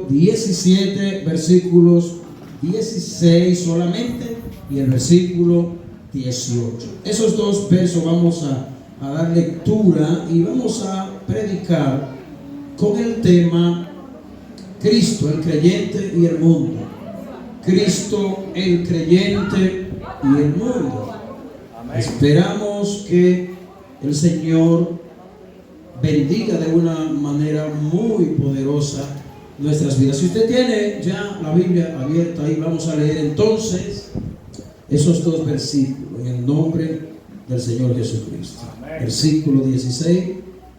17, versículos 16 solamente y el versículo 18. Esos dos versos vamos a dar lectura y vamos a predicar con el tema Cristo, el creyente y el mundo. Cristo, el creyente y el mundo. Amén. Esperamos que el Señor bendiga de una manera muy poderosa nuestras vidas. Si usted tiene ya la Biblia abierta ahí, vamos a leer entonces esos dos versículos en el nombre del Señor Jesucristo. Amén. Versículo 16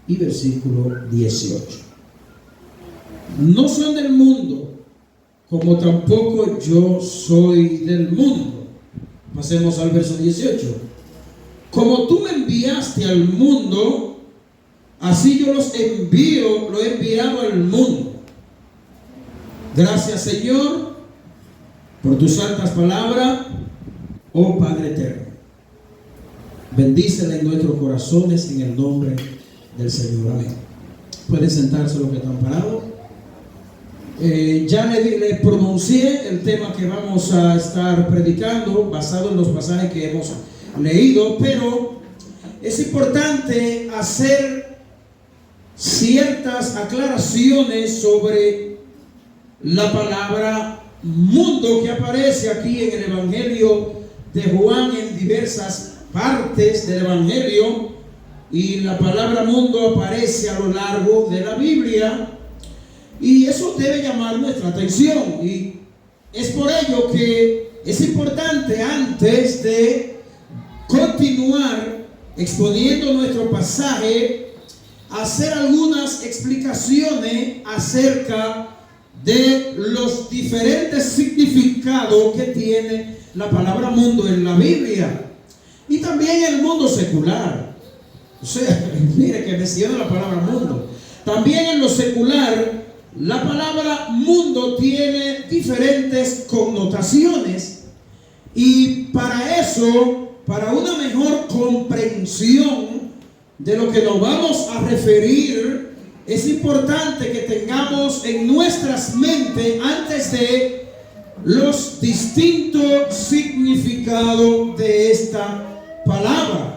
y versículo 18. No son del mundo, como tampoco yo soy del mundo. Pasemos al verso 18. Como tú me enviaste al mundo, así yo los envío, lo he enviado al mundo. Gracias, Señor, por tus santas palabras, oh Padre eterno. Bendícela en nuestros corazones en el nombre del Señor. Amén. Pueden sentarse los que están parados. Ya le pronuncié el tema que vamos a estar predicando basado en los pasajes que hemos leído, pero es importante hacer ciertas aclaraciones sobre la palabra mundo que aparece aquí en el Evangelio de Juan en diversas partes del Evangelio, y la palabra mundo aparece a lo largo de la Biblia. Y eso debe llamar nuestra atención, y es por ello que es importante, antes de continuar exponiendo nuestro pasaje, hacer algunas explicaciones acerca de los diferentes significados que tiene la palabra mundo en la Biblia y también en el mundo secular. O sea, mire que menciona la palabra mundo. También en lo secular, la palabra mundo tiene diferentes connotaciones, y para eso, para una mejor comprensión de lo que nos vamos a referir, es importante que tengamos en nuestras mentes antes de los distintos significados de esta palabra.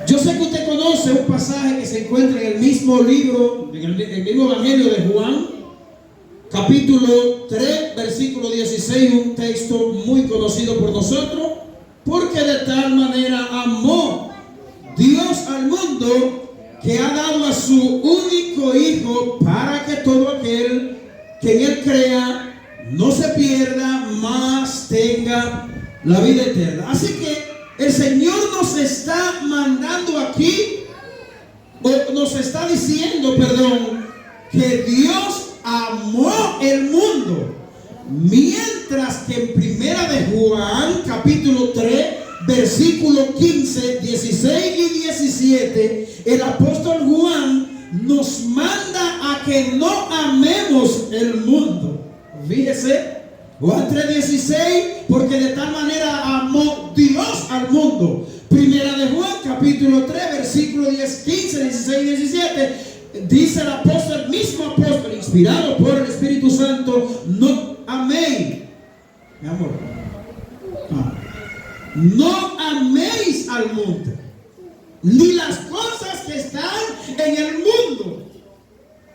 Yo sé que usted conoce un pasaje que se encuentra en el mismo libro, en el mismo Evangelio de Juan, capítulo 3, versículo 16, un texto muy conocido por nosotros. Porque de tal manera amó Dios al mundo, que ha dado a su único Hijo, para que todo aquel que en Él crea no se pierda, mas tenga la vida eterna. Así que el Señor nos está mandando aquí, o nos está diciendo, que Dios amó el mundo. Mientras que en primera de Juan, capítulo 3, versículos 15, 16 y 17, el apóstol Juan nos manda a que no amemos el mundo. Fíjese, Juan 3:16, porque de tal manera amó Dios al mundo. Primera de Juan, capítulo 3, versículos 10, 15, 16 y 17, dice el apóstol, el mismo apóstol, inspirado por el Espíritu Santo: no améis, mi amor, no améis al mundo, ni las cosas que están en el mundo.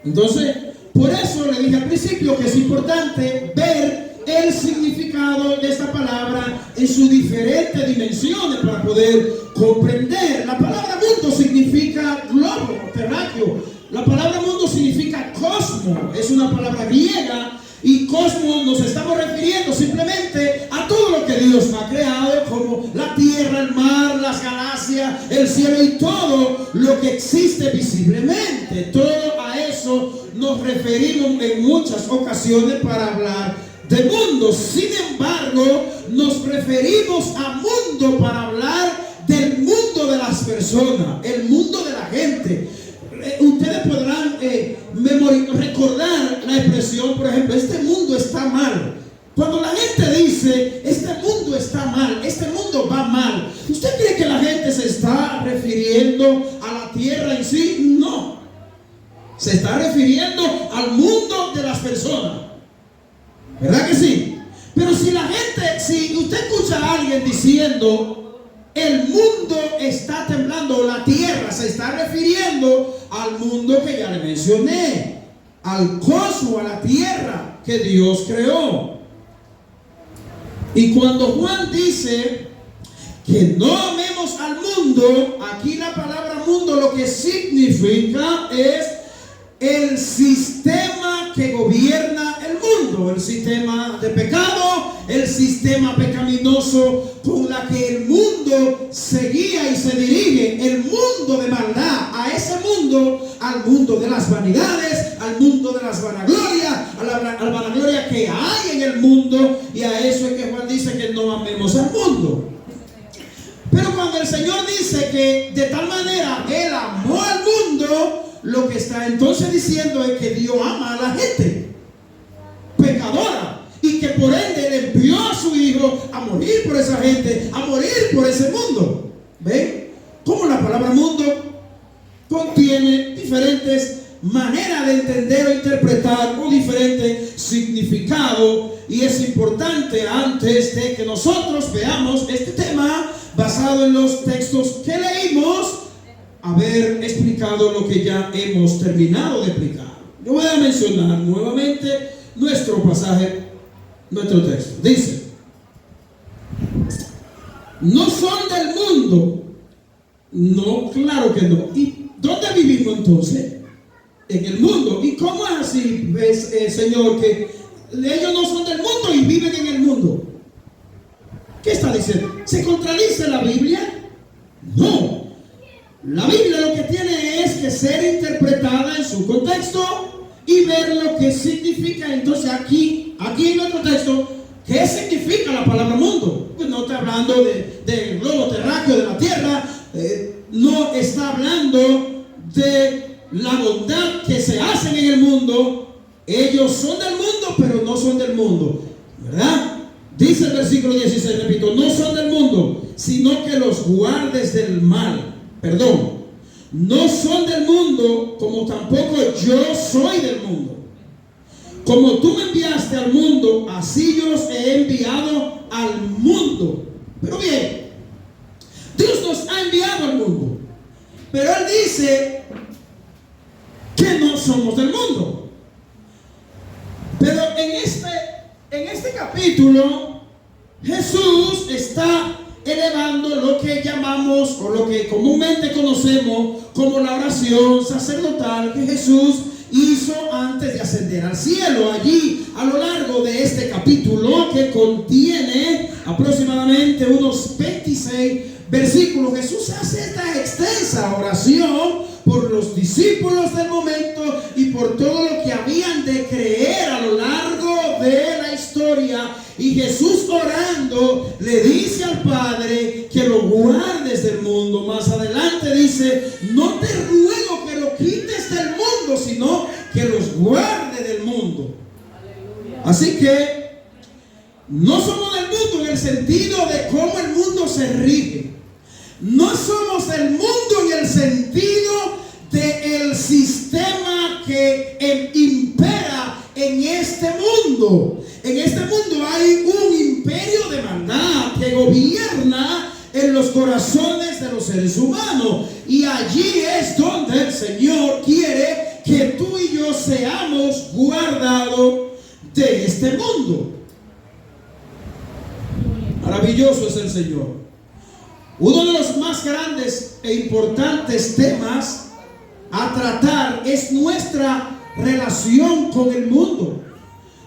Entonces, por eso le dije al principio que es importante ver el significado de esta palabra en sus diferentes dimensiones para poder comprender. La palabra mundo significa globo, terráqueo. La palabra mundo significa cosmos, es una palabra griega, y cosmos nos estamos refiriendo simplemente a todo lo que Dios ha creado, como la tierra, el mar, las galaxias, el cielo y todo lo que existe visiblemente. Todo a eso nos referimos en muchas ocasiones para hablar de mundo. Sin embargo, nos referimos a mundo para hablar del mundo de las personas, el mundo de la gente. Ustedes podrán recordar la expresión, por ejemplo, este mundo está mal. Cuando la gente dice, este mundo está mal, este mundo va mal, ¿usted cree que la gente se está refiriendo a la tierra en sí? No. Se está refiriendo al mundo de las persona. ¿Verdad que sí? Pero si si usted escucha a alguien diciendo el mundo está temblando, o la tierra, se está refiriendo al mundo que ya le mencioné, al cosmos, a la tierra que Dios creó. Y cuando Juan dice que no amemos al mundo, aquí la palabra mundo lo que significa es el sistema que gobierna el mundo, el sistema de pecado, el sistema pecaminoso con la que el mundo se guía y se dirige, el mundo de maldad, a ese mundo, al mundo de las vanidades, al mundo de las vanaglorias, a la vanagloria que hay en el mundo, y a eso es que Juan dice que no amemos al mundo. Pero cuando el Señor dice que de tal manera Él amó al mundo, lo que está entonces diciendo es que Dios ama a la gente pecadora y que por ende le envió a su Hijo a morir por esa gente, a morir por ese mundo. ¿Ven? Como la palabra mundo contiene diferentes maneras de entender o interpretar o diferentes significados, y es importante antes de que nosotros veamos este tema basado en los textos que leímos, haber explicado lo que ya hemos terminado de explicar. Yo voy a mencionar nuevamente nuestro pasaje, nuestro texto. Dice: no son del mundo. No, claro que no. ¿Y dónde vivimos entonces? En el mundo. ¿Y cómo es así, ves, Señor, que ellos no son del mundo y viven en el mundo? ¿Qué está diciendo? ¿Se contradice la Biblia? No. La Biblia lo que tiene es que ser interpretada en su contexto y ver lo que significa. Entonces aquí en nuestro texto, ¿qué significa la palabra mundo? Pues no está hablando del globo terráqueo, de la tierra, no está hablando de la bondad que se hacen en el mundo. Ellos son del mundo, pero no son del mundo, ¿verdad? Dice el versículo 16, repito, no son del mundo, sino que los guardes del mal. Perdón, no son del mundo, como tampoco yo soy del mundo. Como tú me enviaste al mundo, así yo los he enviado al mundo. Pero bien, Dios nos ha enviado al mundo, pero Él dice que no somos del mundo. Pero en este capítulo, Jesús está elevando lo que llamamos, o lo que comúnmente conocemos como la oración sacerdotal que Jesús hizo antes de ascender al cielo. Allí, a lo largo de este capítulo, que contiene aproximadamente unos 26 versículos, Jesús hace esta extensa oración por los discípulos del momento y por todo lo que habían de creer a lo largo de la historia. Y Jesús, orando, le dice al Padre que lo guardes del mundo. Más adelante dice: no te ruego que lo quites del mundo, sino que los guarde del mundo. Aleluya. Así que no somos del mundo en el sentido de cómo el mundo se rige. No somos del mundo en el sentido del sistema que impera en este mundo. En este mundo hay un imperio de maldad que gobierna en los corazones de los seres humanos. Y allí es donde el Señor quiere que tú y yo seamos guardados de este mundo. Maravilloso es el Señor. Uno de los más grandes e importantes temas a tratar es nuestra relación con el mundo.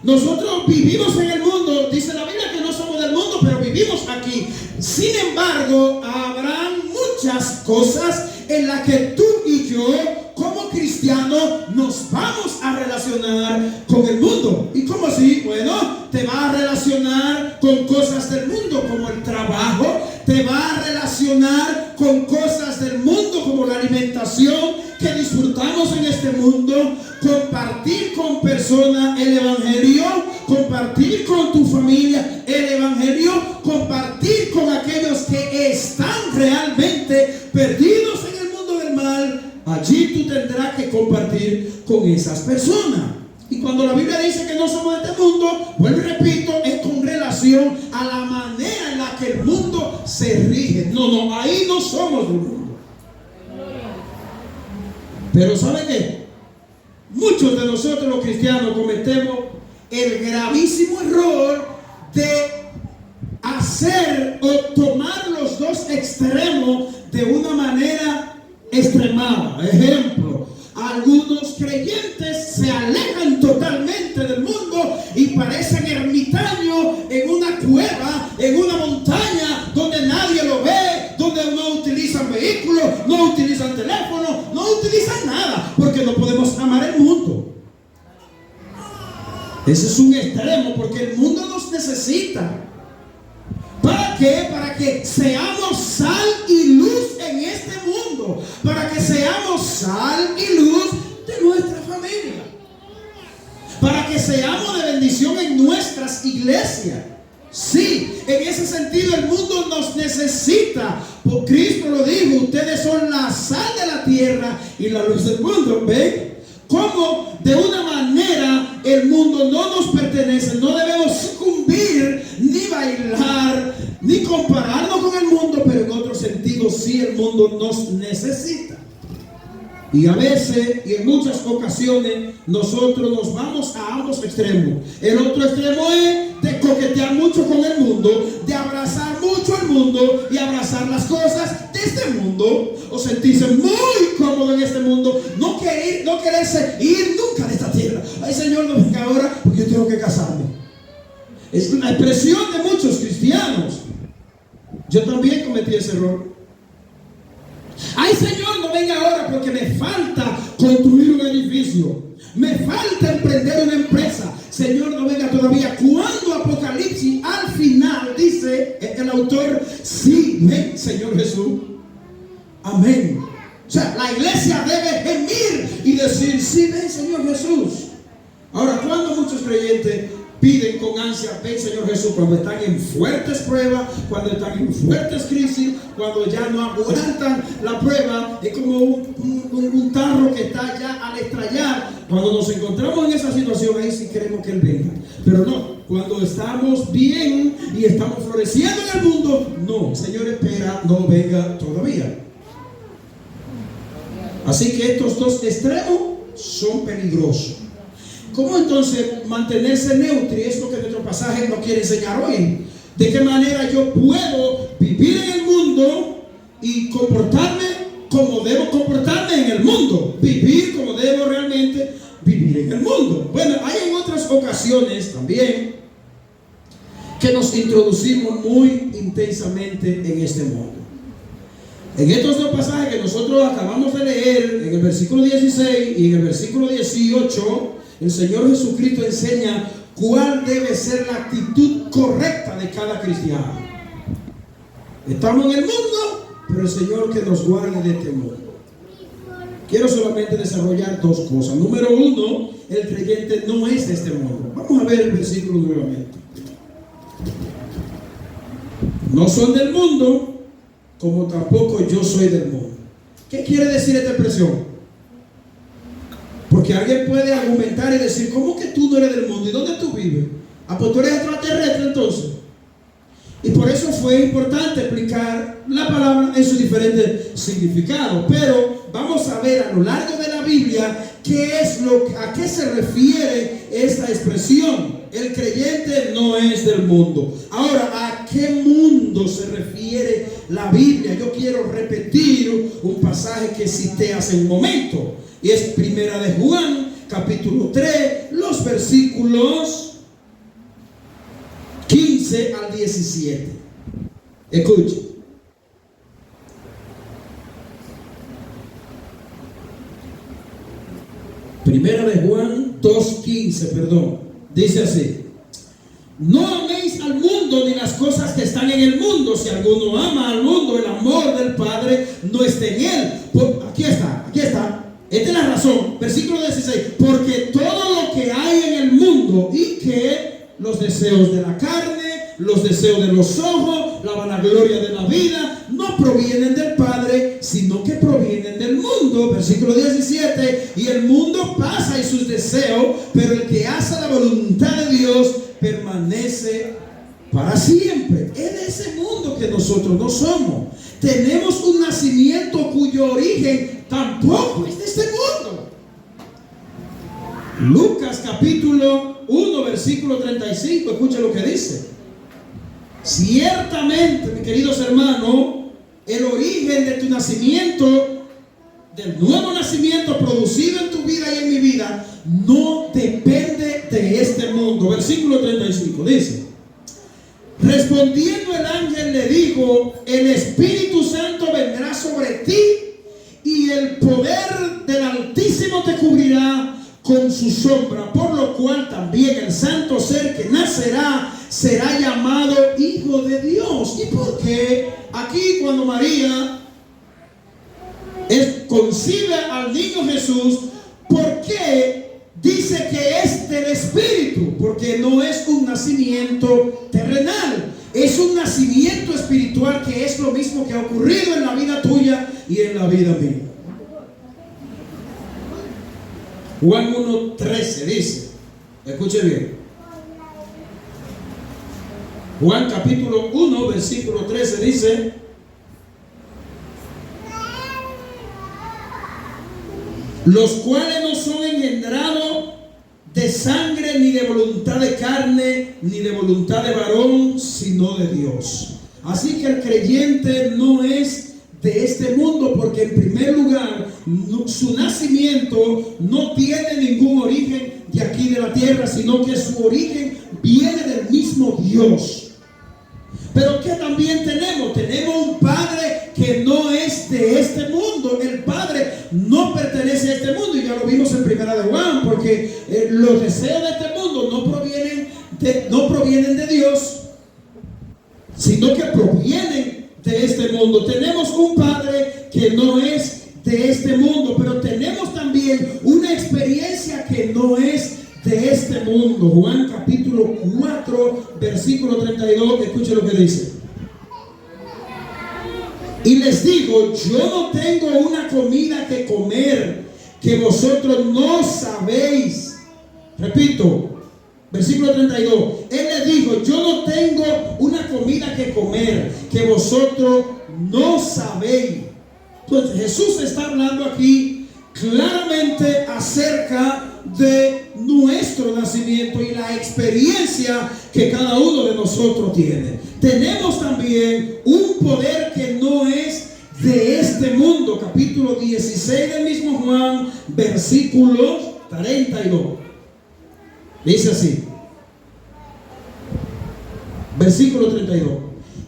Nosotros vivimos en el mundo, dice la Biblia que no somos del mundo, pero vivimos aquí. Sin embargo, habrán muchas cosas en las que tú y yo, como cristianos, nos vamos a relacionar con el mundo. ¿Y cómo así? Bueno, te va a relacionar con cosas del mundo, como el trabajo. Te va a relacionar con cosas del mundo, como la alimentación que disfrutamos en este mundo, compartir con personas el evangelio, compartir con tu familia el evangelio, compartir con aquellos que están realmente perdidos en el mundo del mal. Allí tú tendrás que compartir con esas personas. Y cuando la Biblia dice que no somos de este mundo, vuelvo y repito, es con relación a la manera en la que el mundo se rige. No, ahí no somos del mundo. Pero ¿sabe qué? Muchos de nosotros los cristianos cometemos el gravísimo error de hacer o tomar los dos extremos de una manera extremada. Ejemplo, algunos creyentes se alejan totalmente del mundo y parecen ermitaños en una cueva, en una montaña donde nadie lo ve, donde no utilizan vehículos, no utilizan teléfono, no utilizan nada, porque no podemos amar el mundo. Ese es un extremo, porque el mundo nos necesita. ¿Para qué? Para que seamos sal y luz en este mundo. Para que seamos sal y luz de nuestra familia. Para que seamos de bendición en nuestras iglesias. Sí, en ese sentido el mundo nos necesita. Por Cristo lo dijo, ustedes son la sal de la tierra y la luz del mundo. ¿Ven? Como de una manera el mundo no nos pertenece, no debemos sucumbir, ni bailar, ni compararnos con el mundo, pero en otro sentido sí el mundo nos necesita. Y a veces, y en muchas ocasiones, nosotros nos vamos a ambos extremos. El otro extremo es de coquetear mucho con el mundo, de abrazar mucho el mundo y abrazar las cosas de este mundo, o sentirse muy cómodo en este mundo, no quererse ir nunca de esta tierra. Ay, Señor, no venga ahora porque yo tengo que casarme. Es una expresión de muchos cristianos. Yo también cometí ese error. Ay, Señor, no venga ahora porque me falta construir un edificio, me falta emprender una empresa. Señor, no venga todavía. Cuando Apocalipsis al final dice el autor, sí, ven, Señor Jesús, amén. O sea, la iglesia debe gemir y decir, sí, ven, Señor Jesús. Ahora, cuando muchos creyentes piden con ansia, ven, Señor Jesús, cuando están en fuertes pruebas, cuando están en fuertes crisis, cuando ya no aguantan la prueba, es como un tarro que está ya al estrellar. Cuando nos encontramos en esa situación, ahí sí queremos que Él venga. Pero no, cuando estamos bien y estamos floreciendo en el mundo, no, Señor, espera, no venga todavía. Así que estos dos extremos son peligrosos. ¿Cómo entonces mantenerse neutro? Y es lo que nuestro pasaje nos quiere enseñar hoy. ¿De qué manera yo puedo vivir en el mundo y comportarme como debo comportarme en el mundo? Vivir como debo realmente vivir en el mundo. Bueno, hay en otras ocasiones también que nos introducimos muy intensamente en este mundo. En estos dos pasajes que nosotros acabamos de leer, en el versículo 16 y en el versículo 18, el Señor Jesucristo enseña cuál debe ser la actitud correcta de cada cristiano. Estamos en el mundo, pero el Señor que nos guarde de este mundo. Quiero solamente desarrollar dos cosas. Número uno, el creyente no es de este mundo. Vamos a ver el versículo nuevamente. No son del mundo, como tampoco yo soy del mundo. ¿Qué quiere decir esta expresión? Porque alguien puede argumentar y decir, ¿cómo que tú no eres del mundo? ¿Y dónde tú vives? Ah, pues tú eres extraterrestre entonces. Y por eso fue importante explicar la palabra en sus diferentes significados. Pero vamos a ver a lo largo de la Biblia a qué se refiere esta expresión. El creyente no es del mundo. Ahora, ¿a qué mundo se refiere la Biblia? Yo quiero repetir un pasaje que cité hace un momento. Y es Primera de Juan, capítulo 3, los versículos 15 al 17. Escuchen. Primera de Juan 2:15, perdón. Dice así: no améis al mundo ni las cosas que están en el mundo. Si alguno ama al mundo, el amor del Padre no está en él. Aquí está. Esta es la razón. Versículo 16. Porque todo lo que hay en el mundo, y que los deseos de la carne, los deseos de los ojos, la vanagloria de la vida, no provienen del Padre, sino que provienen del mundo. Versículo 17, y el mundo pasa y sus deseos, pero el que hace la voluntad de Dios permanece para siempre. Es de ese mundo que nosotros no somos. Tenemos un nacimiento cuyo origen tampoco es de este mundo. Lucas capítulo 1 versículo 35, escucha lo que dice. Ciertamente, mis queridos hermanos, el origen de tu nacimiento, del nuevo nacimiento producido en tu vida y en mi vida, no depende de este mundo. Versículo 35 dice: respondiendo el ángel le dijo, el Espíritu Santo vendrá sobre ti y el poder del Altísimo te cubrirá con su sombra, por lo cual también el santo ser que nacerá será llamado Hijo de Dios. ¿Y por qué? Aquí cuando María concibe al niño Jesús, ¿por qué dice que es del Espíritu? Porque no es un nacimiento terrenal, es un nacimiento espiritual, que es lo mismo que ha ocurrido en la vida tuya y en la vida mía. Juan 1:13 dice, escuche bien, Juan capítulo 1 versículo 13 dice: los cuales no son engendrados de sangre, ni de voluntad de carne, ni de voluntad de varón, sino de Dios. Así que el creyente no es de este mundo, porque en primer lugar su nacimiento no tiene ningún origen de aquí de la tierra, sino que su origen viene del mismo Dios. Pero que también tenemos un Padre que no es de este mundo. El Padre no pertenece a este mundo, y ya lo vimos en primera de Juan, porque los deseos de este mundo no provienen de Dios, sino que provienen de este mundo. Tenemos un Padre que no es de este mundo, pero tenemos también una experiencia que no es de este mundo. Juan capítulo 4 versículo 32, escuche lo que dice: y les digo, yo no tengo una comida que comer que vosotros no sabéis. Repito, versículo 32, él les dijo, yo no tengo una comida que comer que vosotros no sabéis. Entonces Jesús está hablando aquí claramente acerca de nuestro nacimiento y la experiencia que cada uno de nosotros tiene. Tenemos también un poder que no es de este mundo. Capítulo 16 del mismo Juan, versículo 32. Dice así, versículo 32: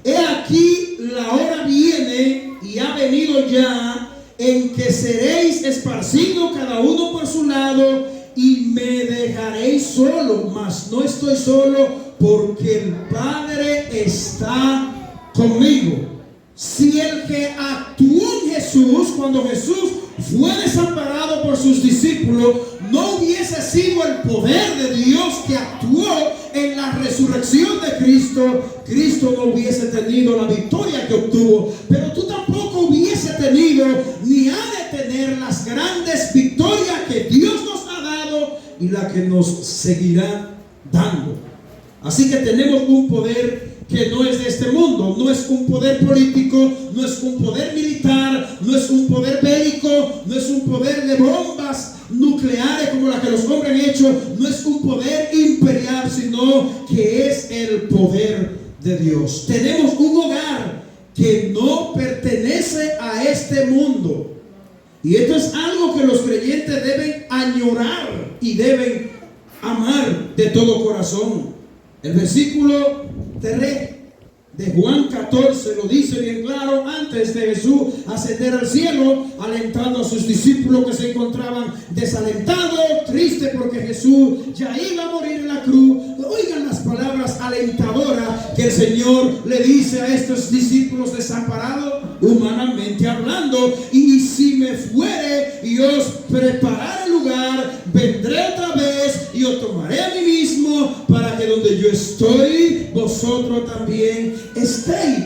he aquí la hora viene y ha venido ya, en que seréis esparcidos cada uno por su lado, y me dejaréis solo, mas no estoy solo, porque el Padre está conmigo. Si el que actuó en Jesús, cuando Jesús fue desamparado por sus discípulos, no hubiese sido el poder de Dios que actuó en la resurrección de Cristo, Cristo no hubiese tenido la victoria que obtuvo. Pero tú tampoco hubiese tenido, ni ha de tener, las grandes victorias que Dios nos ha dado y la que nos seguirá dando. Así que tenemos un poder que no es de este mundo. No es un poder político, no es un poder militar, no es un poder bélico, no es un poder de bombas nucleares como las que los hombres han hecho, no es un poder imperial, sino que es el poder de Dios. Tenemos un hogar que no pertenece a este mundo, y esto es algo que los creyentes deben añorar y deben amar de todo corazón. El versículo 3 de Juan 14 lo dice bien claro, antes de Jesús ascender al cielo, alentando a sus discípulos que se encontraban desalentados, tristes porque Jesús ya iba a morir en la cruz. Oigan las palabras alentadoras que el Señor le dice a estos discípulos desamparados, humanamente hablando: y si me fuere y os preparare lugar, vendré otra vez y os tomaré a mí mismo, para que donde yo estoy, vosotros también estéis.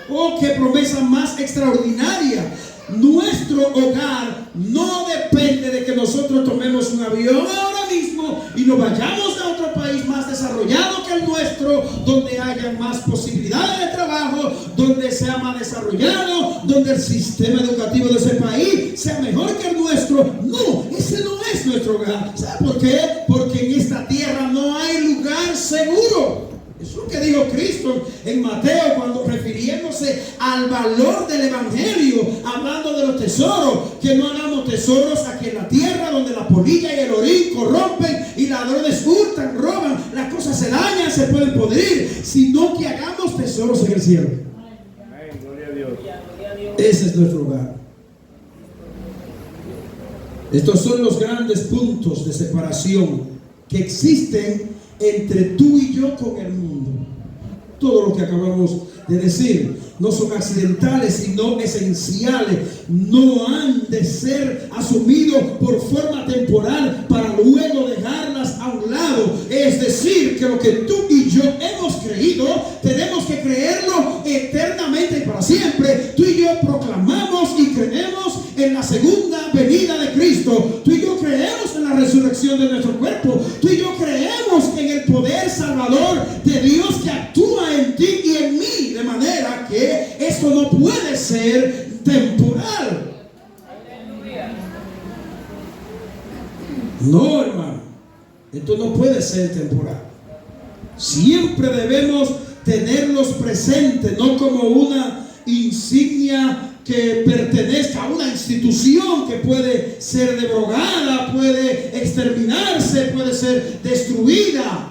Oh, qué promesa más extraordinaria. nuestro hogar no depende de que nosotros tomemos un avión ahora mismo y nos vayamos a otro país más desarrollado que el nuestro, donde haya más posibilidades de trabajo, donde sea más desarrollado, donde el sistema educativo de ese país sea mejor que el nuestro. No, ese no es nuestro hogar. ¿Sabe por qué? Porque en esta tierra no hay lugar seguro. Eso es lo que dijo Cristo en Mateo, cuando refiriéndose al valor del evangelio, hablando de los tesoros, que no hagamos tesoros aquí en la tierra, donde la polilla y el orín corrompen y ladrones hurtan, roban, las cosas se dañan, se pueden podrir, sino que hagamos tesoros en el cielo. Amén, gloria a Dios. Ese es nuestro hogar. Estos son los grandes puntos de separación que existen entre tú y yo con el mundo. Todo lo que acabamos de decir no son accidentales, sino esenciales. No han de ser asumidos por forma temporal para luego dejarlas a un lado. Es decir, que lo que tú y yo hemos creído, tenemos que creerlo eternamente y para siempre. Tú y yo proclamamos y creemos en la segunda venida de Cristo. Tú y yo creemos en la resurrección de nuestro cuerpo. Tú y yo creemos en el poder salvador de Dios que actúa en ti y en mí, de manera que esto no puede ser temporal. No, hermano, esto no puede ser temporal. Siempre debemos tenerlos presentes, no como una insignia que pertenezca a una institución que puede ser debrogada, puede exterminarse, puede ser destruida.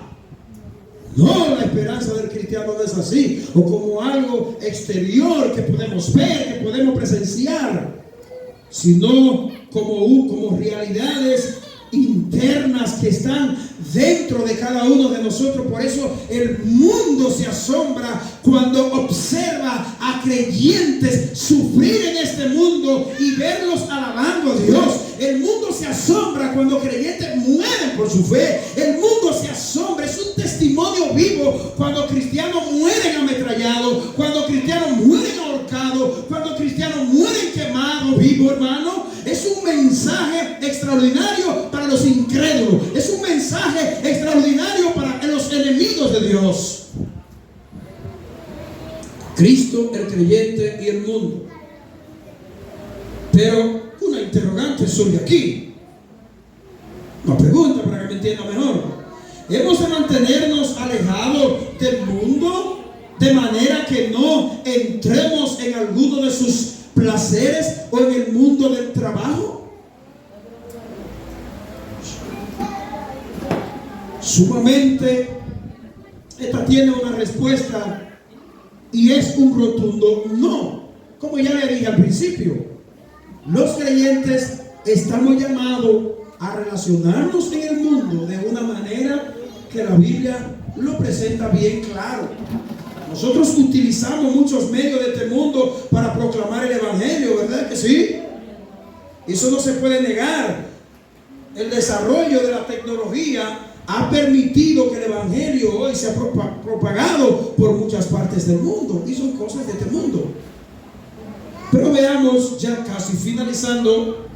No, la esperanza del cristiano no es así, o como algo exterior que podemos ver, que podemos presenciar, sino como realidades internas que están dentro de cada uno de nosotros. Por eso el mundo se asombra cuando observa a creyentes sufrir en este mundo y verlos alabando a Dios. El mundo se asombra cuando creyentes mueren por su fe. El mundo se asombra, es un testimonio vivo cuando cristianos mueren ametrallados, cuando cristianos mueren ahorcados, cuando cristianos mueren quemados vivos, hermano. Es un mensaje extraordinario para los incrédulos. Es un mensaje extraordinario para los enemigos de Dios. Cristo, el creyente y el mundo. Pero una interrogante surge aquí. Una pregunta para que me entienda mejor. ¿Hemos de mantenernos alejados del mundo de manera que no entremos en alguno de sus placeres o en el mundo del trabajo? Sumamente, esta tiene una respuesta y es un rotundo no. Como ya le dije al principio, los creyentes estamos llamados a relacionarnos en el mundo de una manera que la Biblia lo presenta bien claro. Nosotros utilizamos muchos medios de este mundo para proclamar el evangelio, ¿verdad que sí? Eso no se puede negar. El desarrollo de la tecnología ha permitido que el evangelio hoy sea propagado por muchas partes del mundo, y son cosas de este mundo. Pero veamos, ya casi finalizando,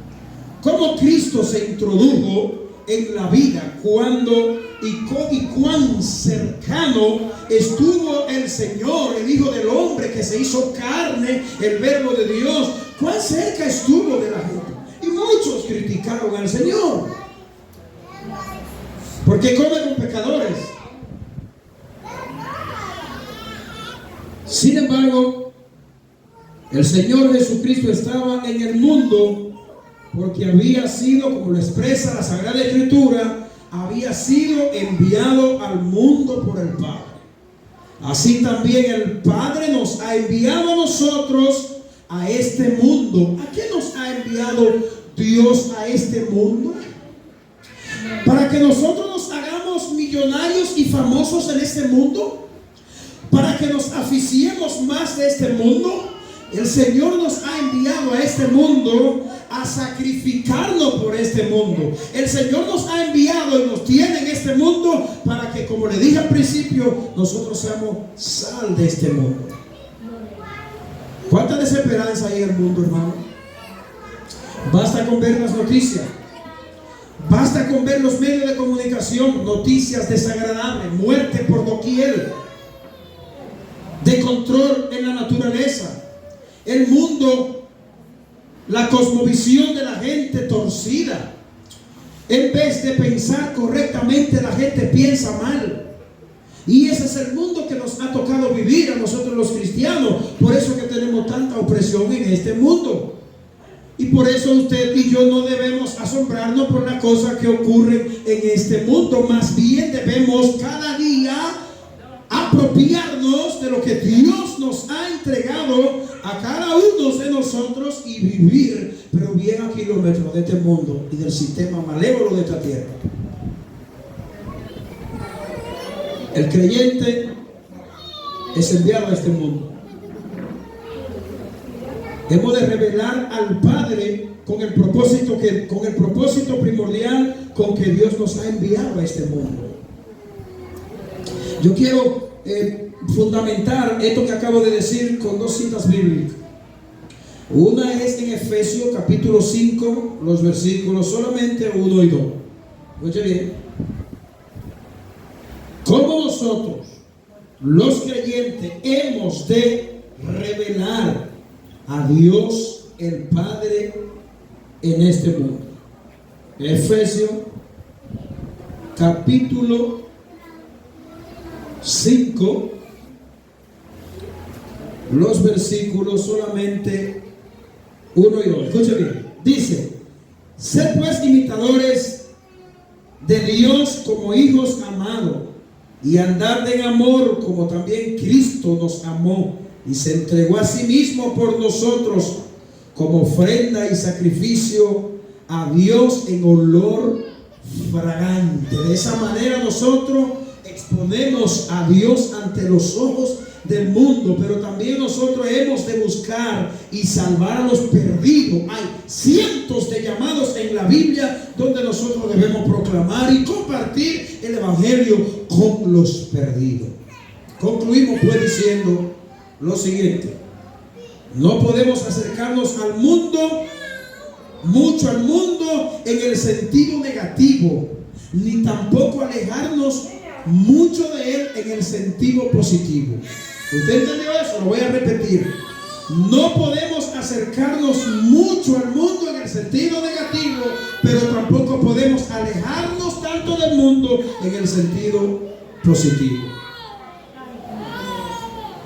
cómo Cristo se introdujo en la vida, cuando y cuán cercano estuvo el Señor, el Hijo del Hombre que se hizo carne, el Verbo de Dios. Cuán cerca estuvo de la gente. Y muchos criticaron al Señor porque come con pecadores. Sin embargo, el Señor Jesucristo estaba en el mundo porque había sido, como lo expresa la Sagrada Escritura, había sido enviado al mundo por el Padre. Así también el Padre nos ha enviado a nosotros a este mundo. ¿A qué nos ha enviado Dios a este mundo? Para que nosotros nos hagamos millonarios y famosos en este mundo, para que nos aficiemos más de este mundo. El Señor nos ha enviado a este mundo a sacrificarnos por este mundo. El Señor nos ha enviado y nos tiene en este mundo para que, como le dije al principio, nosotros seamos sal de este mundo. ¿Cuánta desesperanza hay en el mundo, hermano? Basta con ver las noticias. Basta con ver los medios de comunicación, noticias desagradables, muerte por doquier, de control en la naturaleza, el mundo, la cosmovisión de la gente torcida. En vez de pensar correctamente, la gente piensa mal. Y ese es el mundo que nos ha tocado vivir a nosotros los cristianos. Por eso que tenemos tanta opresión en este mundo. Y por eso usted y yo no debemos asombrarnos por las cosas que ocurren en este mundo. Más bien debemos cada día apropiarnos de lo que Dios nos ha entregado a cada uno de nosotros y vivir, pero bien a kilómetros de este mundo y del sistema malévolo de esta tierra. El creyente es enviado a este mundo. Hemos de revelar al Padre con el propósito primordial con que Dios nos ha enviado a este mundo. Yo quiero fundamentar esto que acabo de decir con dos citas bíblicas. Una es en Efesios capítulo 5, los versículos solamente 1 y 2. Escuche bien. Como nosotros, los creyentes, hemos de revelar a Dios el Padre en este mundo. Efesios capítulo 5, los versículos solamente 1 y 2. Escuche bien. Dice: sed pues imitadores de Dios como hijos amados, y andad en amor como también Cristo nos amó y se entregó a sí mismo por nosotros como ofrenda y sacrificio a Dios en olor fragante. De esa manera nosotros exponemos a Dios ante los ojos del mundo, pero también nosotros hemos de buscar y salvar a los perdidos. Hay cientos de llamados en la Biblia donde nosotros debemos proclamar y compartir el Evangelio con los perdidos. Concluimos pues diciendo lo siguiente: no podemos acercarnos al mundo, mucho al mundo, en el sentido negativo, ni tampoco alejarnos mucho de él en el sentido positivo. ¿Usted entendió eso? Lo voy a repetir. No podemos acercarnos mucho al mundo en el sentido negativo, pero tampoco podemos alejarnos tanto del mundo en el sentido positivo.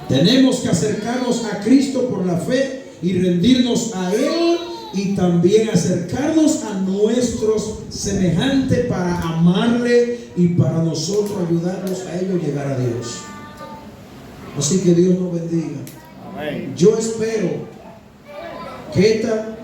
Tenemos que acercarnos a Cristo por la fe y rendirnos a Él, y también acercarnos a nuestros semejantes para amarle y para nosotros ayudarnos a ellos llegar a Dios. Así que Dios nos bendiga. Amén. Yo espero que esta